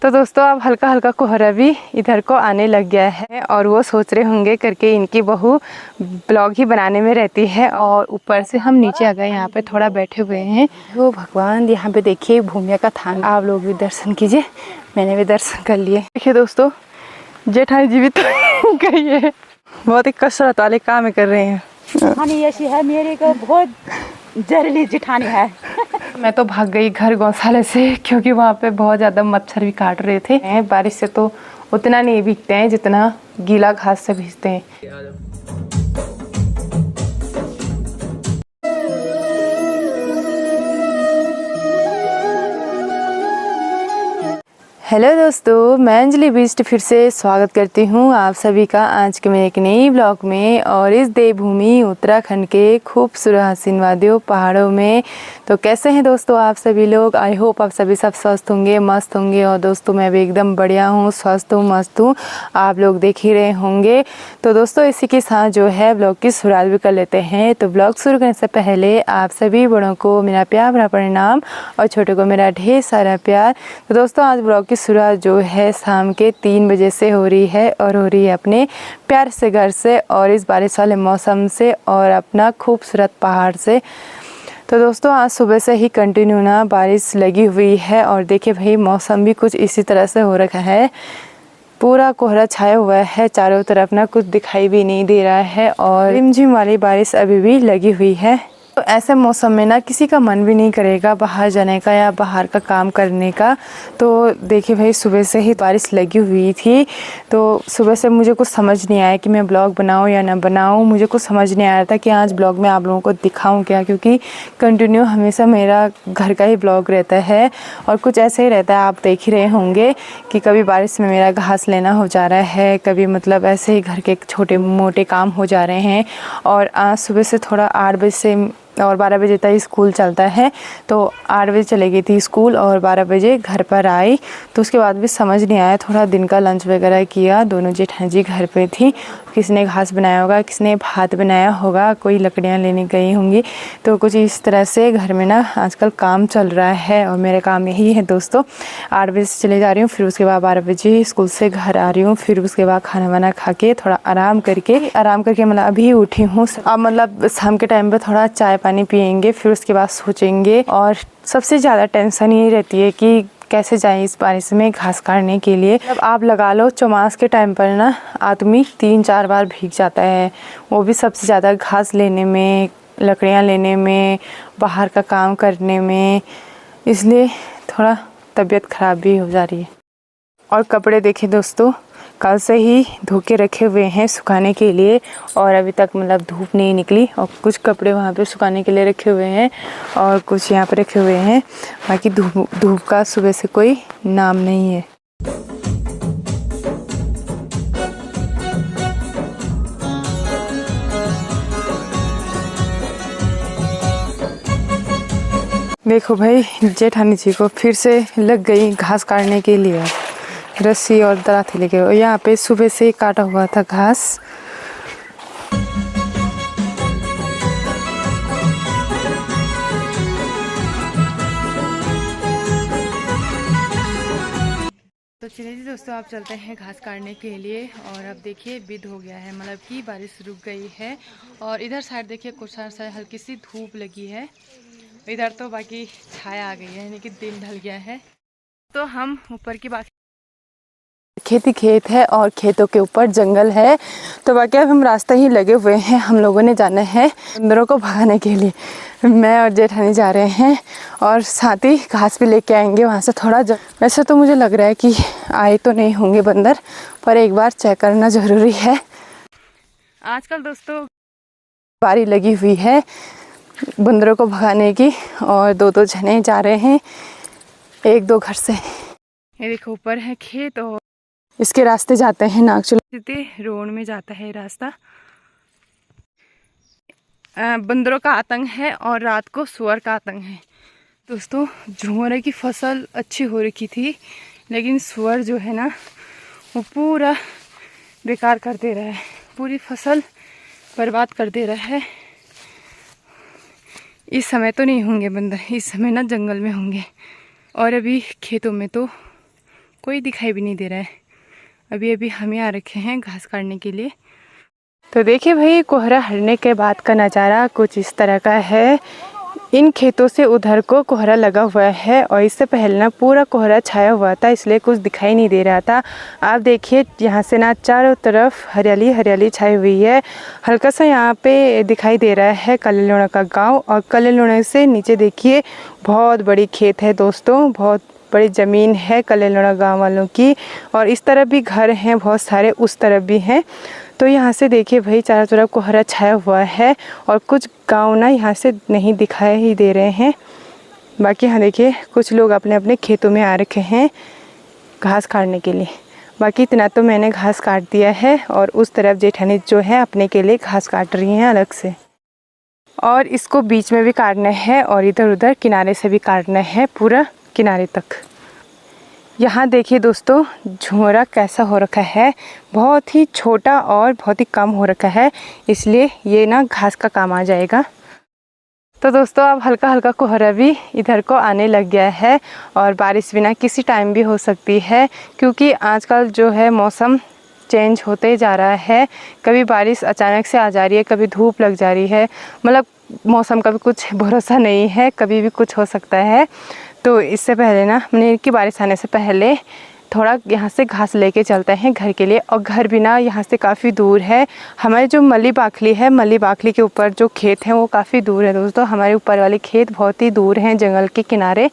तो दोस्तों अब हल्का हल्का कोहरा भी इधर को आने लग गया है और वो सोच रहे होंगे करके इनकी बहू ब्लॉग ही बनाने में रहती है। और ऊपर से हम नीचे आ गए, यहाँ पे थोड़ा बैठे हुए हैं। वो भगवान, यहाँ पे देखिए भूमिया का थान, आप लोग भी दर्शन कीजिए, मैंने भी दर्शन कर लिए। देखिए दोस्तों, जेठानी जी भी तो गई है, बहुत ही कसरत वाले काम कर रहे हैं। ऐसी है मेरे को बहुत जहरीली जेठानी है। मैं तो भाग गई घर गौशाले से, क्योंकि वहाँ पे बहुत ज़्यादा मच्छर भी काट रहे थे। बारिश से तो उतना नहीं भीगते हैं जितना गीला घास से भीगते हैं। हेलो दोस्तों, मैं अंजलि बिष्ट फिर से स्वागत करती हूँ आप सभी का आज के मेरे एक नई ब्लॉग में। और इस देवभूमि उत्तराखंड के खूबसूरत हसीन वादियों पहाड़ों में। तो कैसे हैं दोस्तों आप सभी लोग? आई होप आप सभी सब स्वस्थ होंगे, मस्त होंगे। और दोस्तों मैं भी एकदम बढ़िया हूँ, स्वस्थ हूँ, मस्त हूँ, आप लोग देख ही रहे होंगे। तो दोस्तों इसी के साथ जो है ब्लॉग की शुरुआत भी कर लेते हैं। तो ब्लॉग शुरू करने से पहले आप सभी बड़ों को मेरा प्यार भरा प्रणाम और छोटों को मेरा ढेर सारा प्यार। तो दोस्तों आज ब्लॉग शुरुआत जो है शाम के 3 बजे से हो रही है, और हो रही है अपने प्यार से घर से और इस बारिश वाले मौसम से और अपना खूबसूरत पहाड़ से। तो दोस्तों आज सुबह से ही कंटिन्यू ना बारिश लगी हुई है। और देखिए भाई मौसम भी कुछ इसी तरह से हो रखा है, पूरा कोहरा छाया हुआ है चारों तरफ ना, कुछ दिखाई भी नहीं दे रहा है और रिमझिम वाली बारिश अभी भी लगी हुई है। तो ऐसे मौसम में ना किसी का मन भी नहीं करेगा बाहर जाने का या बाहर का काम करने का। तो देखिए भाई सुबह से ही बारिश लगी हुई थी, तो सुबह से मुझे कुछ समझ नहीं आया कि मैं ब्लॉग बनाऊं या ना बनाऊं। मुझे कुछ समझ नहीं आ रहा था कि आज ब्लॉग में आप लोगों को दिखाऊं क्या, क्योंकि कंटिन्यू हमेशा मेरा घर का ही ब्लॉग रहता है और कुछ ऐसे ही रहता है, आप देख ही रहे होंगे कि कभी बारिश में मेरा घास लेना हो जा रहा है, कभी मतलब ऐसे ही घर के छोटे मोटे काम हो जा रहे हैं। और आज सुबह से थोड़ा 8 बजे से और 12 बजे तक स्कूल चलता है, तो 8 बजे चले गई थी स्कूल और 12 बजे घर पर आई। तो उसके बाद भी समझ नहीं आया, थोड़ा दिन का लंच वगैरह किया। दोनों जेठानी जी घर पे थी, किसने घास बनाया होगा, किसने भात बनाया होगा, कोई लकड़ियाँ लेने गई होंगी। तो कुछ इस तरह से घर में ना आजकल काम चल रहा है और मेरा काम यही है दोस्तों। 8 बजे से चले जा रही हूँ, फिर उसके बाद 12 बजे स्कूल से घर आ रही हूँ, फिर उसके बाद खाना वाना खा के थोड़ा आराम करके मतलब अभी उठी हूँ। अब मतलब शाम के टाइम पर थोड़ा चाय पानी पियेंगे, फिर उसके बाद सोचेंगे। और सबसे ज़्यादा टेंशन यही रहती है कि कैसे जाएं इस बारिश में घास काटने के लिए। अब आप लगा लो चौमास के टाइम पर ना आदमी 3-4 बार भीग जाता है, वो भी सबसे ज़्यादा घास लेने में, लकड़ियाँ लेने में, बाहर का काम करने में, इसलिए थोड़ा तबीयत ख़राब भी हो जा रही है। और कपड़े देखिए दोस्तों, कल से ही धो के रखे हुए हैं सुखाने के लिए और अभी तक मतलब धूप नहीं निकली। और कुछ कपड़े वहाँ पे सुखाने के लिए रखे हुए हैं और कुछ यहाँ पे रखे हुए हैं, बाकी धूप का सुबह से कोई नाम नहीं है। देखो भाई जेठानी जी को फिर से लग गई घास काटने के लिए, रस्सी और दराती लेके। और यहाँ पे सुबह से काटा हुआ था घास। तो चलिए जी दोस्तों आप चलते हैं घास काटने के लिए। और अब देखिए विद हो गया है, मतलब कि बारिश रुक गई है। और इधर साइड देखिए कुछ सा हल्की सी धूप लगी है, इधर तो बाकी छाया आ गई है, यानी कि दिन ढल गया है। तो हम ऊपर की बात, खेती खेत है और खेतों के ऊपर जंगल है। तो बाकी अब हम रास्ता ही लगे हुए हैं, हम लोगों ने जाना है बंदरों को भगाने के लिए। मैं और जेठानी जा रहे हैं और साथ ही घास भी लेके आएंगे वहाँ से थोड़ा। वैसे तो मुझे लग रहा है कि आए तो नहीं होंगे बंदर, पर एक बार चेक करना ज़रूरी है। आजकल दोस्तों बारी लगी हुई है बंदरों को भगाने की और 2-2 जने जा रहे हैं 1-2 घर से। ये देखो ऊपर है खेत और इसके रास्ते जाते हैं नागचुला रोड में जाता है रास्ता। बंदरों का आतंक है और रात को सुअर का आतंक है दोस्तों। झुमरे की फसल अच्छी हो रखी थी, लेकिन सुअर जो है ना वो पूरा बेकार कर दे रहा है, पूरी फसल बर्बाद कर दे रहा है। इस समय तो नहीं होंगे बंदर, इस समय ना जंगल में होंगे। और अभी खेतों में तो कोई दिखाई भी नहीं दे रहा है। अभी अभी हम ही आ रखे हैं घास काटने के लिए। तो देखिए भाई, कोहरा हटने के बाद का नज़ारा कुछ इस तरह का है। इन खेतों से उधर को कोहरा लगा हुआ है और इससे पहले ना पूरा कोहरा छाया हुआ था, इसलिए कुछ दिखाई नहीं दे रहा था। आप देखिए यहाँ से ना चारों तरफ हरियाली हरियाली छाई हुई है। हल्का सा यहाँ पे दिखाई दे रहा है कलेलुणा का गांव, और कलेलुणा से नीचे देखिए बहुत बड़ी खेत है दोस्तों, बहुत बड़ी ज़मीन है कलेलुणा गांव वालों की। और इस तरफ भी घर हैं बहुत सारे, उस तरफ भी हैं। तो यहाँ से देखिए भाई चारों तरफ कोहरा छाया हुआ है और कुछ गांव ना यहाँ से नहीं दिखाई ही दे रहे हैं। बाकी यहाँ देखिए कुछ लोग अपने अपने खेतों में आ रखे हैं घास काटने के लिए। बाकी इतना तो मैंने घास काट दिया है और उस तरफ जेठानी जो है अपने के लिए घास काट रही हैं अलग से। और इसको बीच में भी काटना है और इधर उधर किनारे से भी काटना है, पूरा किनारे तक। यहाँ देखिए दोस्तों झोरा कैसा हो रखा है, बहुत ही छोटा और बहुत ही कम हो रखा है, इसलिए ये ना घास का काम आ जाएगा। तो दोस्तों अब हल्का हल्का कोहरा भी इधर को आने लग गया है और बारिश भी ना किसी टाइम भी हो सकती है, क्योंकि आजकल जो है मौसम चेंज होते जा रहा है। कभी बारिश अचानक से आ जा रही है, कभी धूप लग जा रही है, मतलब मौसम का भी कुछ भरोसा नहीं है, कभी भी कुछ हो सकता है। तो इससे पहले ना मैंने कि बारिश आने से पहले थोड़ा यहाँ से घास लेके चलते हैं घर के लिए। और घर भी ना यहाँ से काफ़ी दूर है। हमारे जो मली बाखली है, मली बाखली के ऊपर जो खेत हैं वो काफ़ी दूर है दोस्तों। हमारे ऊपर वाले खेत बहुत ही दूर हैं जंगल के किनारे।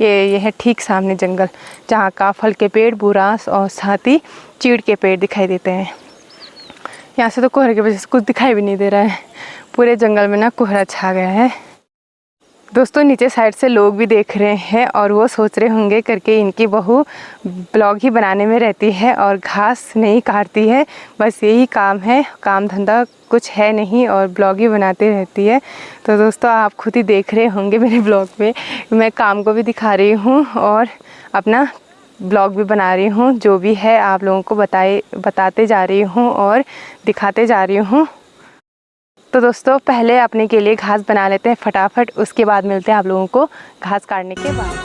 ये है ठीक सामने जंगल, जहाँ काफल के पेड़, बुरांस और साथ ही चीड़ के पेड़ दिखाई देते हैं। यहाँ से तो कोहरे की वजह से कुछ दिखाई भी नहीं दे रहा है, पूरे जंगल में ना कोहरा छा गया है। दोस्तों नीचे साइड से लोग भी देख रहे हैं और वो सोच रहे होंगे करके इनकी बहू ब्लॉग ही बनाने में रहती है और घास नहीं काटती है, बस यही काम है, काम धंधा कुछ है नहीं और ब्लॉग ही बनाती रहती है। तो दोस्तों आप खुद ही देख रहे होंगे मेरे ब्लॉग में मैं काम को भी दिखा रही हूँ और अपना ब्लॉग भी बना रही हूँ। जो भी है आप लोगों को बताते जा रही हूँ और दिखाते जा रही हूँ। तो दोस्तों पहले अपने के लिए घास बना लेते हैं फटाफट, उसके बाद मिलते हैं आप लोगों को घास काटने के बाद।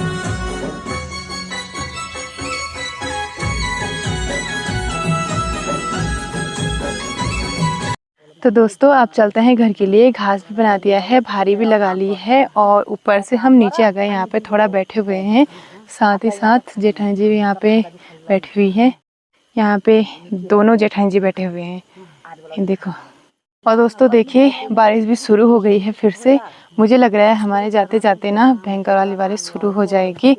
तो दोस्तों आप चलते हैं घर के लिए। घास भी बना दिया है, भारी भी लगा ली है और ऊपर से हम नीचे आ गए, यहाँ पे थोड़ा बैठे हुए हैं। साथ ही साथ जेठानी जी भी यहाँ पे बैठी हुई है, यहाँ पे दोनों जेठानी जी बैठे हुए हैं, देखो। और दोस्तों देखिए बारिश भी शुरू हो गई है फिर से। मुझे लग रहा है हमारे जाते जाते ना भयंकर वाली बारिश शुरू हो जाएगी।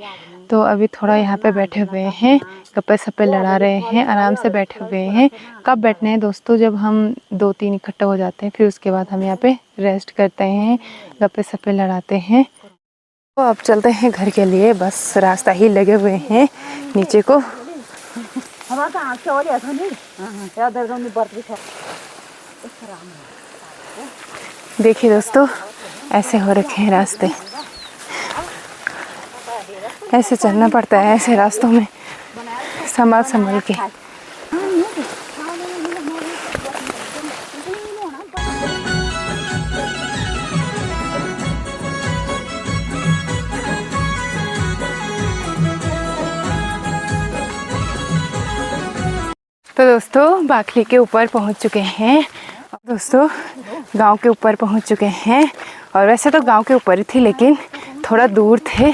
तो अभी थोड़ा यहाँ पे बैठे हुए हैं, गप्पे सप्पे लड़ा रहे हैं, आराम से बैठे हुए हैं। कब बैठने हैं दोस्तों, जब हम 2-3 इकट्ठा हो जाते हैं फिर उसके बाद हम यहाँ पे रेस्ट करते हैं, गप्पे सप्पे लड़ाते हैं। तो अब चलते हैं घर के लिए, बस रास्ता ही लगे हुए हैं नीचे को। देखिए दोस्तों ऐसे हो रखे हैं रास्ते, ऐसे चलना पड़ता है ऐसे रास्तों में संभल के। तो दोस्तों बाखली के ऊपर पहुंच चुके हैं। दोस्तों गांव के ऊपर पहुंच चुके हैं और वैसे तो गांव के ऊपर ही थी लेकिन थोड़ा दूर थे,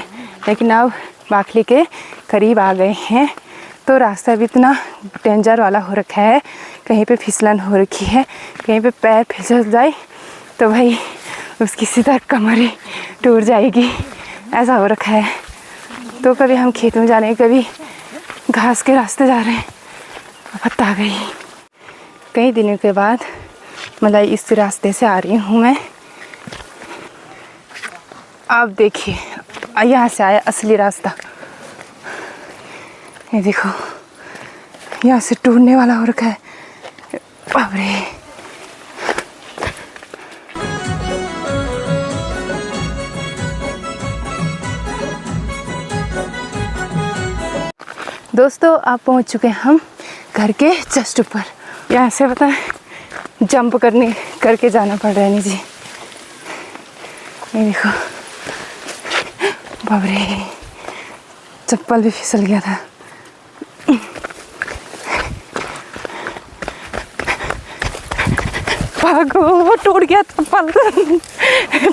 लेकिन अब बाखली के करीब आ गए हैं। तो रास्ता भी इतना डेंजर वाला हो रखा है, कहीं पे फिसलन हो रखी है, कहीं पे पैर फिसल जाए तो भाई उसकी सीधा कमर ही टूट जाएगी, ऐसा हो रखा है। तो कभी हम खेत में जा रहे हैं, कभी घास के रास्ते जा रहे हैं, आफत आ गई। कई दिनों के बाद मतलब इस रास्ते से आ रही हूँ मैं। आप देखिए यहाँ से आया असली रास्ता, ये देखो यहाँ से टूटने वाला हो रखा है, बाप रे। दोस्तों आप पहुँच चुके हैं हम घर के जस्ट ऊपर। यहाँ से पता है जंप करके जाना पड़ रहा है नीचे, ये देखो बाप रे, चप्पल भी फिसल गया था। भागो वो टूट गया चप्पल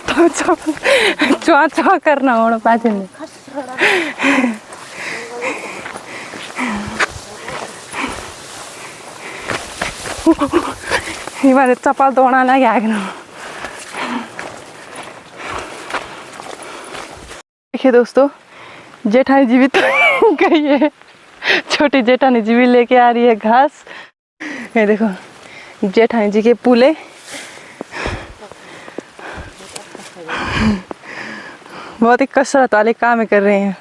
तो चुआ चुआ करना होना पाछे में इमारे चप्पल धोना लगे आगना। देखिए दोस्तों, जेठानी जी भी तो गई है, छोटी जेठानी जी भी लेके आ रही है घास। ये देखो जेठानी जी के पुले बहुत ही कसरत वाले काम कर रहे हैं।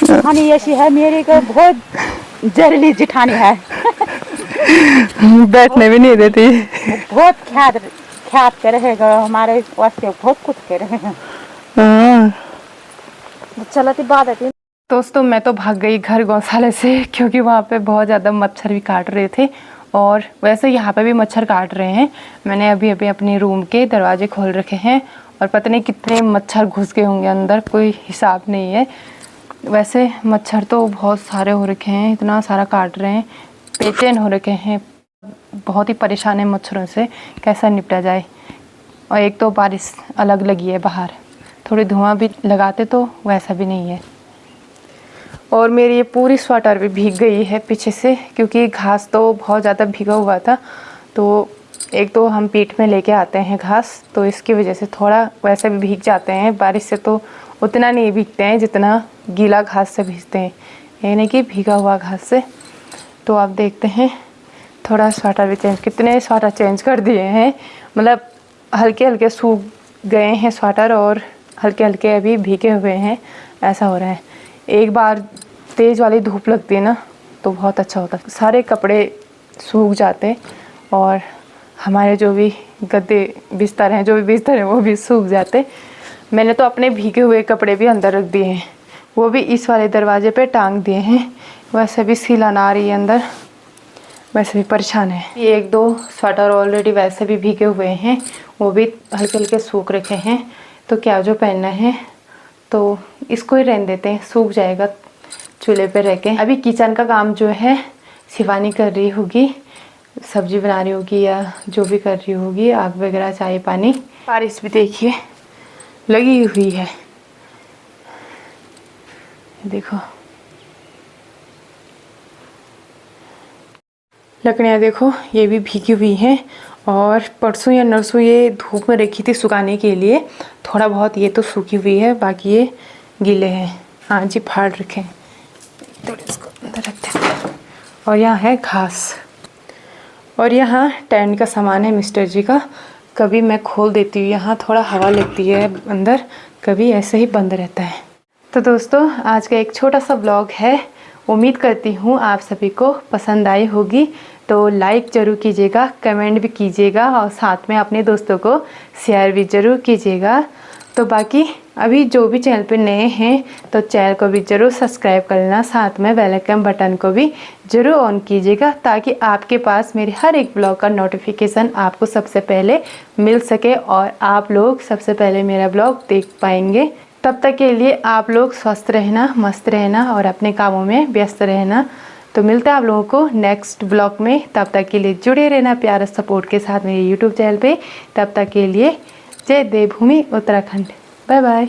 जेठानी ऐसी है मेरी को बहुत जरूरी जेठानी है। बैठने भी नहीं देती, बहुत ख्यात करे है हमारे वास्ते, बहुत कुछ करे हैं। चलती बात है। दोस्तों मैं तो भाग गई घर गौशाले से, क्योंकि वहाँ पे बहुत ज़्यादा मच्छर भी काट रहे थे और वैसे यहाँ पे भी मच्छर काट रहे हैं। मैंने अभी अभी अपने रूम के दरवाजे खोल रखे हैं और पता नहीं कितने मच्छर घुस गए होंगे अंदर, कोई हिसाब नहीं है। वैसे मच्छर तो बहुत सारे हो रखे हैं, इतना सारा काट रहे हैं, बेचैन हो रखे हैं, बहुत ही परेशान है मच्छरों से, कैसा निपटा जाए। और एक तो बारिश अलग लगी है बाहर, थोड़ी धुआं भी लगाते तो वैसा भी नहीं है। और मेरी ये पूरी स्वेटर भी भीग गई है पीछे से, क्योंकि घास तो बहुत ज़्यादा भीगा हुआ था। तो एक तो हम पीठ में लेके आते हैं घास, तो इसकी वजह से थोड़ा वैसे भी भीग जाते हैं। बारिश से तो उतना नहीं भीगते हैं जितना गीला घास से भीगते हैं, यानी कि भीगा हुआ घास से। तो आप देखते हैं थोड़ा स्वेटर भी चेंज, कितने स्वेटर चेंज कर दिए हैं, मतलब हल्के हल्के सूख गए हैं स्वेटर और हल्के हल्के अभी भीगे हुए हैं, ऐसा हो रहा है। एक बार तेज़ वाली धूप लगती है ना तो बहुत अच्छा होता है, सारे कपड़े सूख जाते और हमारे जो भी गद्दे बिस्तर हैं, जो भी बिस्तर हैं वो भी सूख जाते। मैंने तो अपने भीगे हुए कपड़े भी अंदर रख दिए हैं, वो भी इस वाले दरवाजे पे टांग दिए हैं। वैसे भी सिलन आ रही है अंदर, वैसे भी परेशान है। ये एक दो स्वेटर ऑलरेडी वैसे भी भीगे हुए हैं, वो भी हल्के हल्के सूख रखे हैं। तो क्या जो पहनना है तो इसको ही रहने देते हैं, सूख जाएगा चूल्हे पे रह के। अभी किचन का काम जो है शिवानी कर रही होगी, सब्जी बना रही होगी या जो भी कर रही होगी, आग वगैरह चाय पानी। बारिश भी देखिए लगी हुई है, देखो लकड़ियाँ देखो ये भी भीगी हुई हैं। और परसों या नरसों ये धूप में रखी थी सुखाने के लिए, थोड़ा बहुत ये तो सूखी हुई है, बाकी ये गीले हैं। हाँ जी, फाड़ रखे हैं, थोड़े इसको अंदर रख देते हैं। और यहाँ है घास, और यहाँ टेंट का सामान है मिस्टर जी का। कभी मैं खोल देती हूँ, यहाँ थोड़ा हवा लगती है अंदर, कभी ऐसे ही बंद रहता है। तो दोस्तों आज का एक छोटा सा ब्लॉग है, उम्मीद करती हूँ आप सभी को पसंद आई होगी। तो लाइक ज़रूर कीजिएगा, कमेंट भी कीजिएगा और साथ में अपने दोस्तों को शेयर भी ज़रूर कीजिएगा। तो बाकी अभी जो भी चैनल पे नए हैं तो चैनल को भी ज़रूर सब्सक्राइब कर लेना, साथ में बेल आइकन बटन को भी ज़रूर ऑन कीजिएगा, ताकि आपके पास मेरे हर एक ब्लॉग का नोटिफिकेशन आपको सबसे पहले मिल सके और आप लोग सबसे पहले मेरा ब्लॉग देख पाएंगे। तब तक के लिए आप लोग स्वस्थ रहना, मस्त रहना और अपने कामों में व्यस्त रहना। तो मिलते हैं आप लोगों को नेक्स्ट ब्लॉग में, तब तक के लिए जुड़े रहना प्यार सपोर्ट के साथ मेरे यूट्यूब चैनल पे। तब तक के लिए जय देवभूमि उत्तराखंड, बाय बाय।